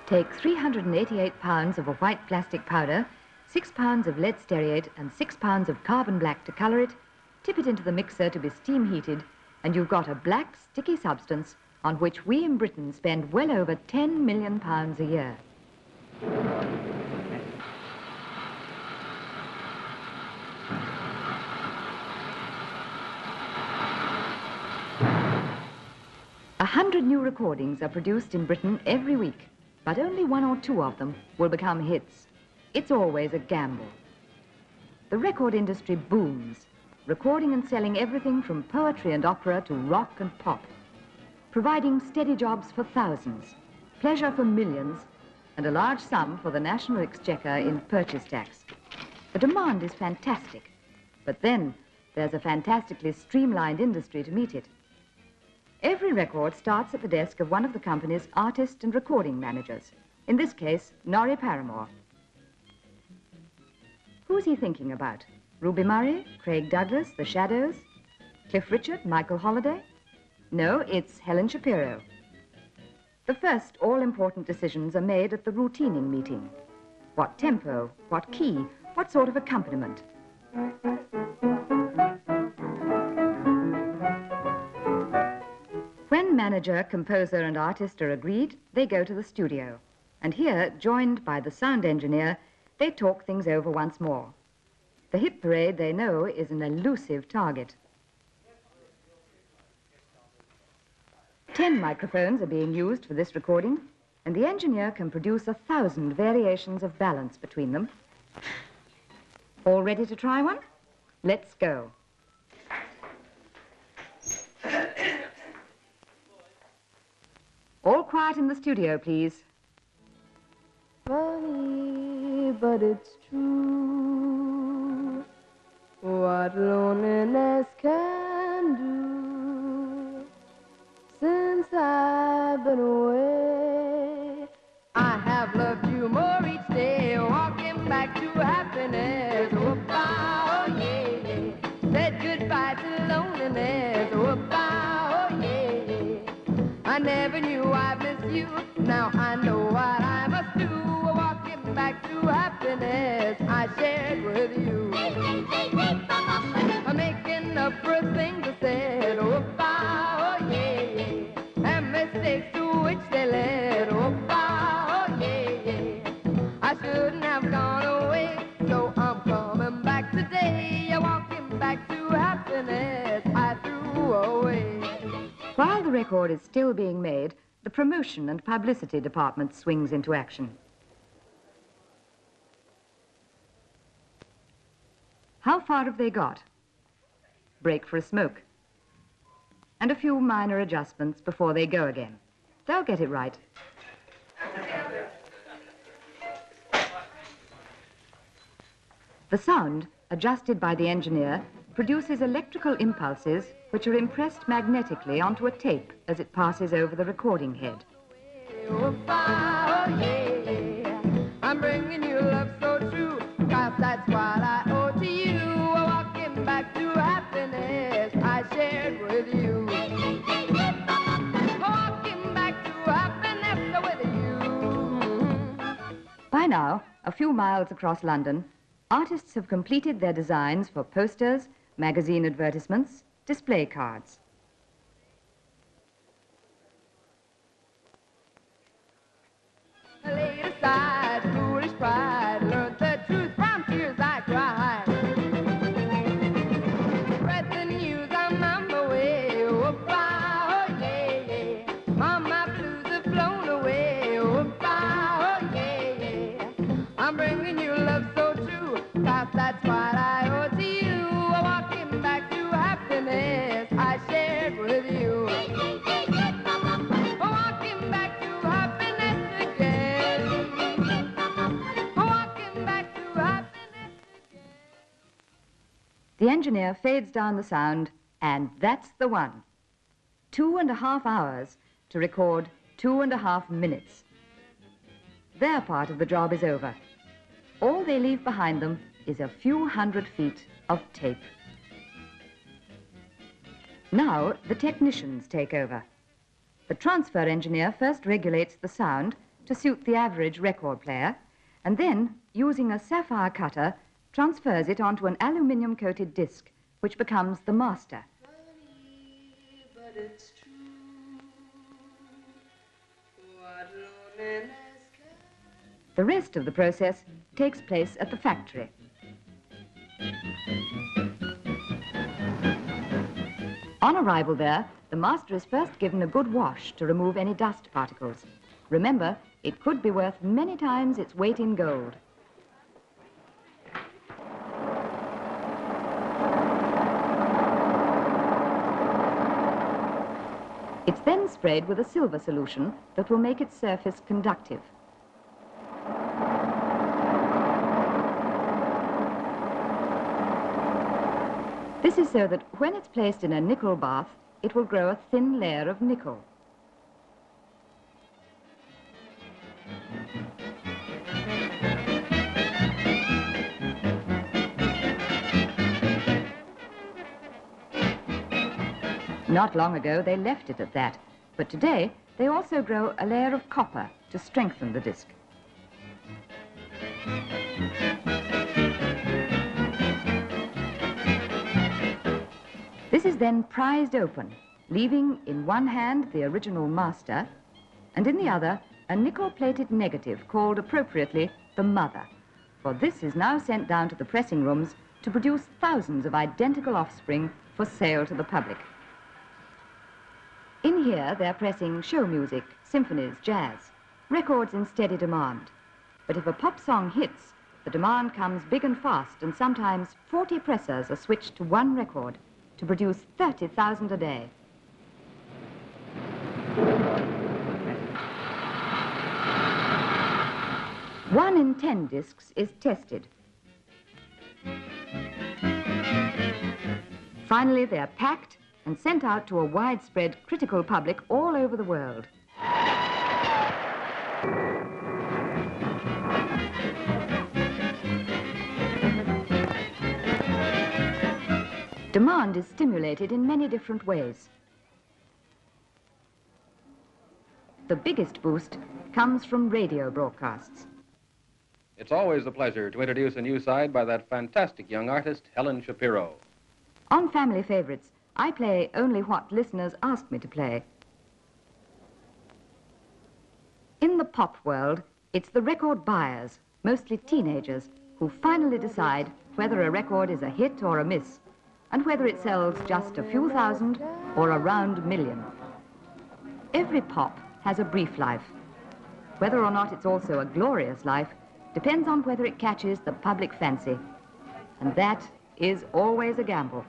Take 388 pounds of a white plastic powder, 6 pounds of lead stearate and 6 pounds of carbon black to colour it, tip it into the mixer to be steam heated, and you've got a black, sticky substance on which we in Britain spend well over £10 million a year. A 100 new recordings are produced in Britain every week, but only 1 or 2 of them will become hits. It's always a gamble. The record industry booms, recording and selling everything from poetry and opera to rock and pop, providing steady jobs for thousands, pleasure for millions, and a large sum for the national exchequer in purchase tax. The demand is fantastic, but then there's a fantastically streamlined industry to meet it. Every record starts at the desk of one of the company's artist and recording managers, in this case, Norrie Paramore. Who's he thinking about? Ruby Murray, Craig Douglas, The Shadows, Cliff Richard, Michael Holliday? No, it's Helen Shapiro. The first all-important decisions are made at the routining meeting. What tempo, what key, what sort of accompaniment? When manager, composer and artist are agreed, they go to the studio. And here, joined by the sound engineer, they talk things over once more. The hit parade, they know, is an elusive target. 10 microphones are being used for this recording, and the engineer can produce 1,000 variations of balance between them. All ready to try one? Let's go. All quiet in the studio, please. Funny, but it's true what loneliness can do. Since I've been away, I have loved you more each day, walking back to happiness. Whoop-ah, oh yeah, said goodbye to loneliness. Whoop-ah, oh yeah, I never knew I'd miss you. Now I know what I must do. Walking back to happiness I shared with you. I'm making up for things I said. Oh, yeah. And mistakes to which they led. Oh, yeah. I shouldn't have gone away, so I'm coming back today. Walking back to happiness I threw away. While the record is still being made, the promotion and publicity department swings into action. How far have they got? Break for a smoke. And a few minor adjustments before they go again. They'll get it right. The sound, adjusted by the engineer, produces electrical impulses which are impressed magnetically onto a tape as it passes over the recording head. Oh, yeah. I'm bringing you love so true, 'cause that's what I owe to you. Walking back to happiness I shared with you. Walking back to happiness with you. By now, a few miles across London, artists have completed their designs for posters, magazine advertisements, display cards. Laid aside foolish pride, learned the truth from tears I cried. Read the news, I'm on my way. Oh, yeah. All my blues have flown away. Oh, yeah. I'm bringing you love so true, 'cause that's what I owe to you. Walking back to happiness I shared with you. Walking back to happiness again. Walking back to happiness again. The engineer fades down the sound, and that's the one. 2.5 hours to record 2.5 minutes. Their part of the job is over. All they leave behind them is a few hundred feet of tape. Now the technicians take over. The transfer engineer first regulates the sound to suit the average record player, and then, using a sapphire cutter, transfers it onto an aluminium-coated disc, which becomes the master. Funny, but it's true. What loneliness can... The rest of the process takes place at the factory. On arrival there, the master is first given a good wash to remove any dust particles. Remember, it could be worth many times its weight in gold. It's then sprayed with a silver solution that will make its surface conductive. This is so that when it's placed in a nickel bath, it will grow a thin layer of nickel. Not long ago, they left it at that, but today they also grow a layer of copper to strengthen the disc. This is then prized open, leaving in one hand the original master, and in the other a nickel-plated negative called appropriately the mother, for this is now sent down to the pressing rooms to produce thousands of identical offspring for sale to the public. In here, they're pressing show music, symphonies, jazz, records in steady demand. But if a pop song hits, the demand comes big and fast, and sometimes 40 pressers are switched to one record to produce 30,000 a day. One in 10 discs is tested. Finally, they're packed and sent out to a widespread critical public all over the world. Demand is stimulated in many different ways. The biggest boost comes from radio broadcasts. It's always a pleasure to introduce a new side by that fantastic young artist, Helen Shapiro. On Family Favorites, I play only what listeners ask me to play. In the pop world, it's the record buyers, mostly teenagers, who finally decide whether a record is a hit or a miss, and whether it sells just a few thousand or a round million. Every pop has a brief life. Whether or not it's also a glorious life depends on whether it catches the public fancy. And that is always a gamble.